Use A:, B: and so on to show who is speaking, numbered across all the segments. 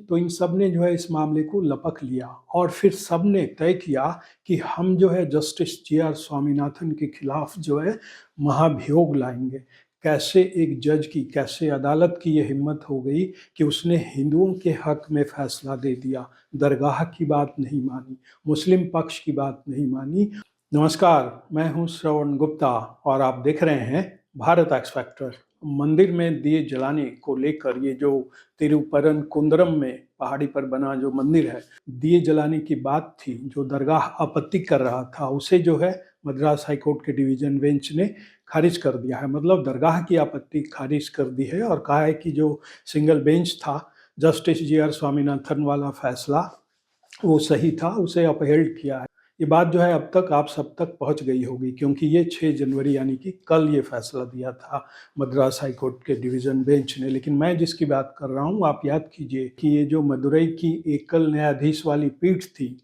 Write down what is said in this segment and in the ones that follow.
A: तो इन सब ने जो है इस मामले को लपक लिया और फिर सब ने तय किया कि हम जो है जस्टिस जी.आर. स्वामीनाथन के खिलाफ जो है महाभियोग लाएंगे। कैसे एक जज की, कैसे अदालत की ये हिम्मत हो गई कि उसने हिंदुओं के हक में फैसला दे दिया, दरगाह की बात नहीं मानी, मुस्लिम पक्ष की बात नहीं मानी। नमस्कार, मैं हूं श्रवण गुप्ता और आप देख रहे हैं भारत एक्स फैक्टर। मंदिर में दिए जलाने को लेकर ये जो तिरुपरन कुंद्रम में पहाड़ी पर बना जो मंदिर है, दिए जलाने की बात थी, जो दरगाह आपत्ति कर रहा था, उसे जो है मद्रास हाईकोर्ट के डिवीजन बेंच ने खारिज कर दिया है। मतलब दरगाह की आपत्ति खारिज कर दी है और कहा है कि जो सिंगल बेंच था, जस्टिस जी.आर. स्वामीनाथन वाला फैसला वो सही था, उसे अपहेल्ड किया है। ये बात जो है अब तक आप सब तक पहुंच गई होगी, क्योंकि ये 6 जनवरी यानी कि कल ये फैसला दिया था मद्रास हाईकोर्ट के डिवीजन बेंच ने। लेकिन मैं जिसकी बात कर रहा हूँ, आप याद कीजिए कि ये जो मदुरई की एकल न्यायाधीश वाली पीठ थी,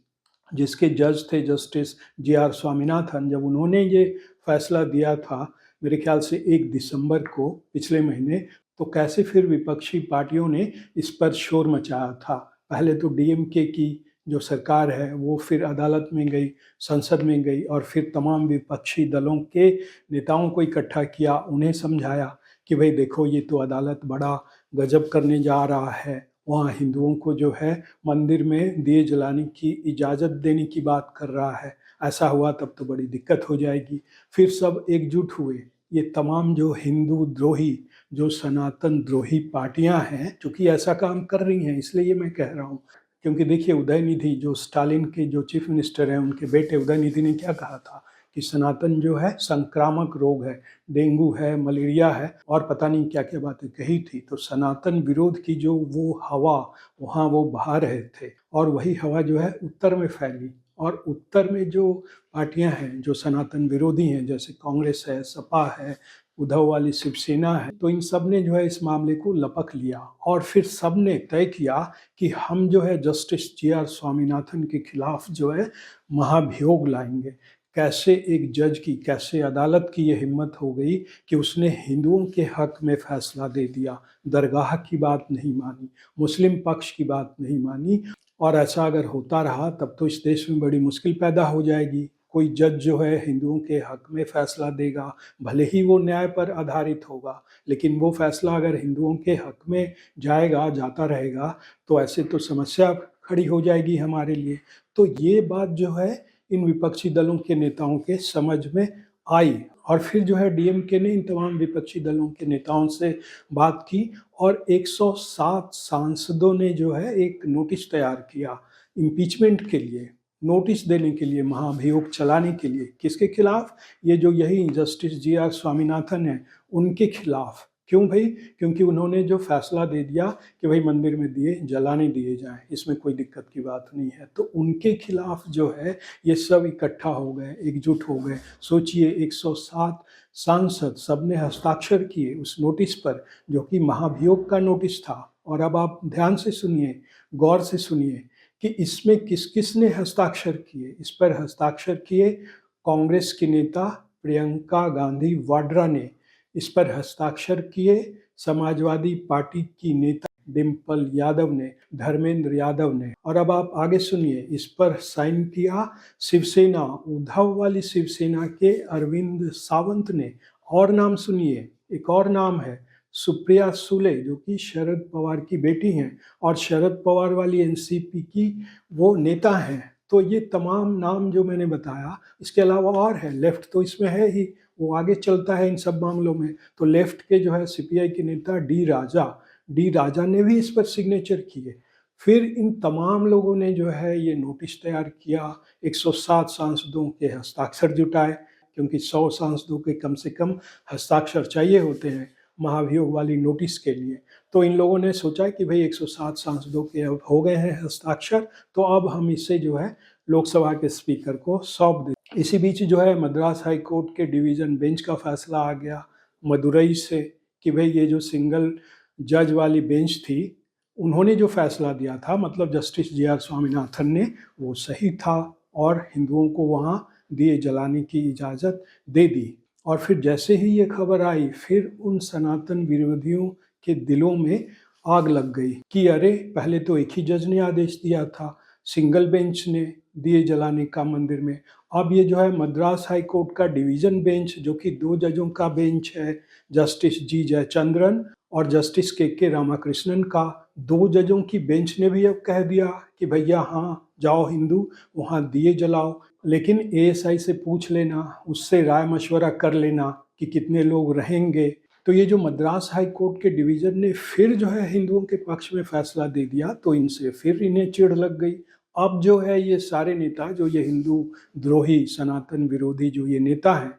A: जिसके जज थे जस्टिस जी.आर. स्वामीनाथन, जब उन्होंने ये फैसला दिया था मेरे ख्याल से 1 दिसंबर को पिछले महीने, तो कैसे फिर विपक्षी पार्टियों ने इस पर शोर मचाया था। पहले तो डीएमके की जो सरकार है वो फिर अदालत में गई, संसद में गई और फिर तमाम विपक्षी दलों के नेताओं को इकट्ठा किया, उन्हें समझाया कि भाई देखो ये तो अदालत बड़ा गजब करने जा रहा है, वहाँ हिंदुओं को जो है मंदिर में दिए जलाने की इजाज़त देने की बात कर रहा है, ऐसा हुआ तब तो बड़ी दिक्कत हो जाएगी। फिर सब एकजुट हुए। ये तमाम जो हिंदू द्रोही, जो सनातन द्रोही पार्टियां हैं, चूंकि ऐसा काम कर रही हैं, इसलिए ये मैं कह रहा हूँ, क्योंकि देखिए उदयनिधि जो स्टालिन के जो चीफ मिनिस्टर हैं, उनके बेटे उदयनिधि ने क्या कहा था कि सनातन जो है संक्रामक रोग है, डेंगू है, मलेरिया है और पता नहीं क्या क्या बातें कही थी। तो सनातन विरोध की जो वो हवा वहाँ वो बहा रहे थे और वही हवा जो है उत्तर में फैली। और उत्तर में जो पार्टियां हैं जो सनातन विरोधी हैं, जैसे कांग्रेस है, सपा है, उद्धव वाली शिवसेना है, तो इन सब ने जो है इस मामले को लपक लिया और फिर सब ने तय किया कि हम जो है जस्टिस जी.आर. स्वामीनाथन के खिलाफ जो है महाभियोग लाएंगे। कैसे एक जज की, कैसे अदालत की ये हिम्मत हो गई कि उसने हिंदुओं के हक में फैसला दे दिया, दरगाह की बात नहीं मानी, मुस्लिम पक्ष की बात नहीं मानी। और ऐसा अगर होता रहा तब तो इस देश में बड़ी मुश्किल पैदा हो जाएगी। कोई जज जो है हिंदुओं के हक में फैसला देगा, भले ही वो न्याय पर आधारित होगा, लेकिन वो फैसला अगर हिंदुओं के हक में जाएगा, जाता रहेगा, तो ऐसे तो समस्या खड़ी हो जाएगी हमारे लिए। तो ये बात जो है इन विपक्षी दलों के नेताओं के समझ में आई और फिर जो है डीएमके ने इन तमाम विपक्षी दलों के नेताओं से बात की और 107 सांसदों ने जो है एक नोटिस तैयार किया इम्पीचमेंट के लिए, नोटिस देने के लिए, महाभियोग चलाने के लिए। किसके खिलाफ? ये जो यही जस्टिस जी.आर. स्वामीनाथन है उनके खिलाफ। क्यों भाई? क्योंकि उन्होंने जो फैसला दे दिया कि भाई मंदिर में दिए जलाने दिए जाएं, इसमें कोई दिक्कत की बात नहीं है। तो उनके खिलाफ जो है ये सब इकट्ठा हो गए, एकजुट हो गए। सोचिए 107 सांसद सबने हस्ताक्षर किए उस नोटिस पर, जो कि महाभियोग का नोटिस था। और अब आप ध्यान से सुनिए, गौर से सुनिए कि इसमें किस किस ने हस्ताक्षर किए। इस पर हस्ताक्षर किए कांग्रेस की नेता प्रियंका गांधी वाड्रा ने, इस पर हस्ताक्षर किए समाजवादी पार्टी की नेता डिम्पल यादव ने, धर्मेंद्र यादव ने। और अब आप आगे सुनिए, इस पर साइन किया शिवसेना, उद्धव वाली शिवसेना के अरविंद सावंत ने। और नाम सुनिए, एक और नाम है सुप्रिया सुले, जो कि शरद पवार की बेटी हैं और शरद पवार वाली एनसीपी की वो नेता हैं। तो ये तमाम नाम जो मैंने बताया, इसके अलावा और है, लेफ्ट तो इसमें है ही, वो आगे चलता है इन सब मामलों में। तो लेफ्ट के जो है सीपीआई के नेता डी राजा ने भी इस पर सिग्नेचर किए। फिर इन तमाम लोगों ने जो है ये नोटिस तैयार किया, 107 सांसदों के हस्ताक्षर जुटाए, क्योंकि 100 सांसदों के कम से कम हस्ताक्षर चाहिए होते हैं महाभियोग वाली नोटिस के लिए। तो इन लोगों ने सोचा कि भाई 107 सांसदों के अब हो गए हैं हस्ताक्षर, तो अब हम इसे जो है लोकसभा के स्पीकर को सौंप दें। इसी बीच जो है मद्रास हाई कोर्ट के डिवीज़न बेंच का फैसला आ गया मदुरई से कि भाई ये जो सिंगल जज वाली बेंच थी, उन्होंने जो फैसला दिया था, मतलब जस्टिस जी.आर. स्वामीनाथन ने, वो सही था और हिंदुओं को वहाँ दिए जलाने की इजाज़त दे दी। और फिर जैसे ही ये खबर आई, फिर उन सनातन विरोधियों के दिलों में आग लग गई कि अरे पहले तो एक ही जज ने आदेश दिया था, सिंगल बेंच ने दिए जलाने का मंदिर में। अब ये जो है मद्रास हाई कोर्ट का डिवीजन बेंच, जो कि 2 जजों का बेंच है, जस्टिस जी जयचंद्रन और जस्टिस के रामाकृष्णन का, 2 जजों की बेंच ने भी अब कह दिया कि भैया हाँ, जाओ हिंदू वहाँ दिए जलाओ, लेकिन एएसआई से पूछ लेना, उससे राय मशवरा कर लेना कि कितने लोग रहेंगे। तो ये जो मद्रास हाई कोर्ट के डिवीजन ने फिर जो है हिंदुओं के पक्ष में फैसला दे दिया, तो इनसे फिर इन्हें चिढ़ लग गई। अब जो है ये सारे नेता, जो ये हिंदू द्रोही सनातन विरोधी जो ये नेता हैं,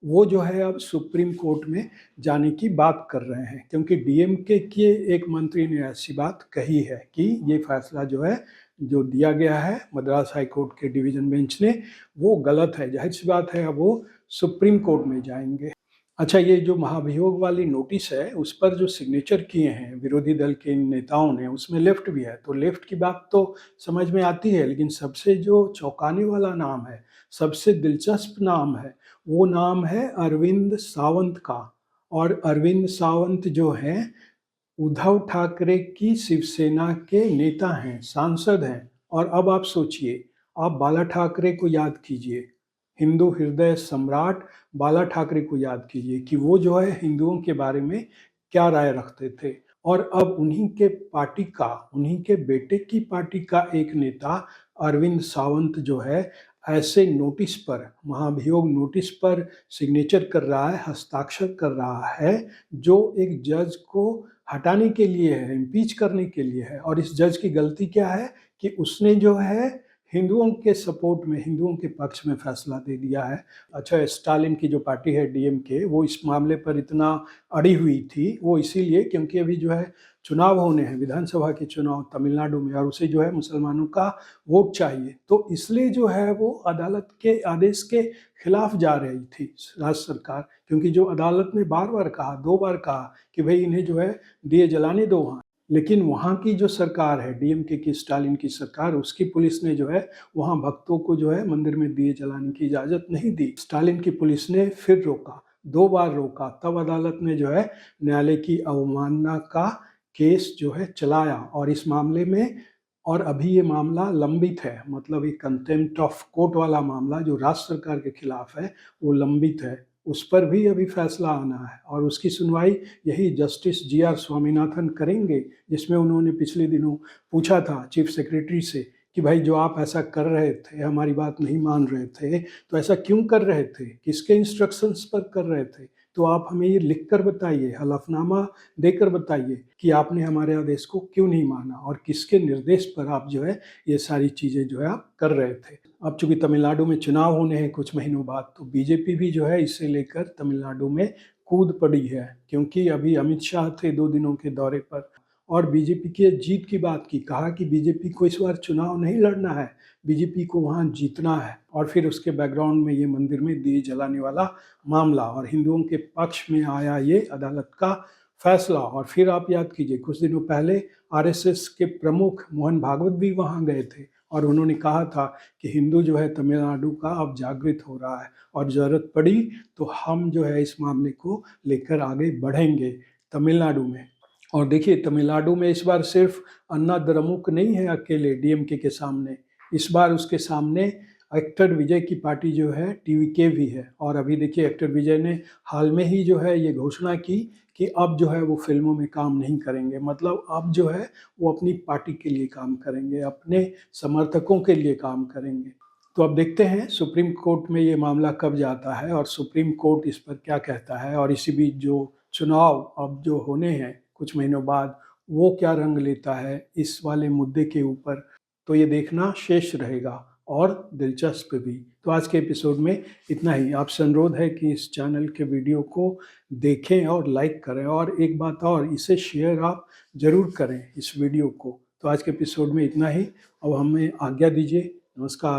A: वो जो है अब सुप्रीम कोर्ट में जाने की बात कर रहे हैं, क्योंकि डीएमके के एक मंत्री ने ऐसी बात कही है कि ये फैसला जो है जो दिया गया है मद्रास हाई कोर्ट के डिवीजन बेंच ने, वो गलत है। जाहिर सी बात है अब वो सुप्रीम कोर्ट में जाएंगे। अच्छा, ये जो महाभियोग वाली नोटिस है उस पर जो सिग्नेचर किए हैं विरोधी दल के इन नेताओं ने, उसमें लेफ्ट भी है, तो लेफ्ट की बात तो समझ में आती है, लेकिन सबसे जो चौंकाने वाला नाम है, सबसे दिलचस्प नाम है, वो नाम है अरविंद सावंत का। और अरविंद सावंत जो हैं उद्धव ठाकरे की शिवसेना के नेता हैं, सांसद हैं। और अब आप सोचिए, आप बाला ठाकरे को याद कीजिए, हिंदू हृदय सम्राट बाला ठाकरे को याद कीजिए कि वो जो है हिंदुओं के बारे में क्या राय रखते थे। और अब उन्हीं के पार्टी का, उन्हीं के बेटे की पार्टी का एक नेता अरविंद सावंत जो है ऐसे नोटिस पर, महाभियोग नोटिस पर सिग्नेचर कर रहा है, हस्ताक्षर कर रहा है, जो एक जज को हटाने के लिए है, इम्पीच करने के लिए है। और इस जज की गलती क्या है कि उसने जो है हिंदुओं के सपोर्ट में, हिंदुओं के पक्ष में फैसला दे दिया है। अच्छा, स्टालिन की जो पार्टी है डीएमके, वो इस मामले पर इतना अड़ी हुई थी, वो इसीलिए क्योंकि अभी जो है चुनाव होने हैं, विधानसभा के चुनाव तमिलनाडु में, और उसे जो है मुसलमानों का वोट चाहिए, तो इसलिए जो है वो अदालत के आदेश के खिलाफ जा रही थी राज्य सरकार, क्योंकि जो अदालत ने बार बार कहा, 2 बार कहा कि भाई इन्हें जो है दिए जलाने दो वहाँ, लेकिन वहाँ की जो सरकार है डीएमके की, स्टालिन की सरकार, उसकी पुलिस ने जो है वहाँ भक्तों को जो है मंदिर में दिए जलाने की इजाज़त नहीं दी। स्टालिन की पुलिस ने फिर रोका, 2 बार रोका, तब अदालत ने जो है न्यायालय की अवमानना का केस जो है चलाया। और इस मामले में, और अभी ये मामला लंबित है, मतलब ये कंटेम्प्ट ऑफ कोर्ट वाला मामला जो राज्य सरकार के खिलाफ है वो लंबित है, उस पर भी अभी फैसला आना है। और उसकी सुनवाई यही जस्टिस जीआर स्वामीनाथन करेंगे, जिसमें उन्होंने पिछले दिनों पूछा था चीफ सेक्रेटरी से कि भाई जो आप ऐसा कर रहे थे, हमारी बात नहीं मान रहे थे, तो ऐसा क्यों कर रहे थे, किसके इंस्ट्रक्शंस पर कर रहे थे, तो आप हमें ये लिख कर बताइए, हलफनामा देकर बताइए कि आपने हमारे आदेश को क्यों नहीं माना और किसके निर्देश पर आप जो है ये सारी चीज़ें जो है आप कर रहे थे। अब चूंकि तमिलनाडु में चुनाव होने हैं कुछ महीनों बाद, तो बीजेपी भी जो है इसे लेकर तमिलनाडु में कूद पड़ी है, क्योंकि अभी अमित शाह थे 2 दिनों के दौरे पर, और बीजेपी की जीत की बात की, कहा कि बीजेपी को इस बार चुनाव नहीं लड़ना है, बीजेपी को वहाँ जीतना है। और फिर उसके बैकग्राउंड में ये मंदिर में दिए जलाने वाला मामला, और हिंदुओं के पक्ष में आया ये अदालत का फैसला। और फिर आप याद कीजिए, कुछ दिनों पहले आरएसएस के प्रमुख मोहन भागवत भी वहाँ गए थे, और उन्होंने कहा था कि हिंदू जो है तमिलनाडु का अब जागृत हो रहा है, और ज़रूरत पड़ी तो हम जो है इस मामले को लेकर आगे बढ़ेंगे तमिलनाडु में। और देखिए, तमिलनाडु में इस बार सिर्फ अन्ना द्रमुक नहीं है अकेले डीएमके के सामने, इस बार उसके सामने एक्टर विजय की पार्टी जो है टीवीके भी है। और अभी देखिए, एक्टर विजय ने हाल में ही जो है ये घोषणा की कि अब जो है वो फिल्मों में काम नहीं करेंगे, मतलब अब जो है वो अपनी पार्टी के लिए काम करेंगे, अपने समर्थकों के लिए काम करेंगे। तो अब देखते हैं सुप्रीम कोर्ट में ये मामला कब जाता है और सुप्रीम कोर्ट इस पर क्या कहता है, और इसी बीच जो चुनाव अब जो होने हैं कुछ महीनों बाद, वो क्या रंग लेता है इस वाले मुद्दे के ऊपर, तो ये देखना शेष रहेगा और दिलचस्प भी। तो आज के एपिसोड में इतना ही। आपसे अनुरोध है कि इस चैनल के वीडियो को देखें और लाइक करें, और एक बात और, इसे शेयर आप ज़रूर करें इस वीडियो को। तो आज के एपिसोड में इतना ही। अब हमें आज्ञा दीजिए। नमस्कार।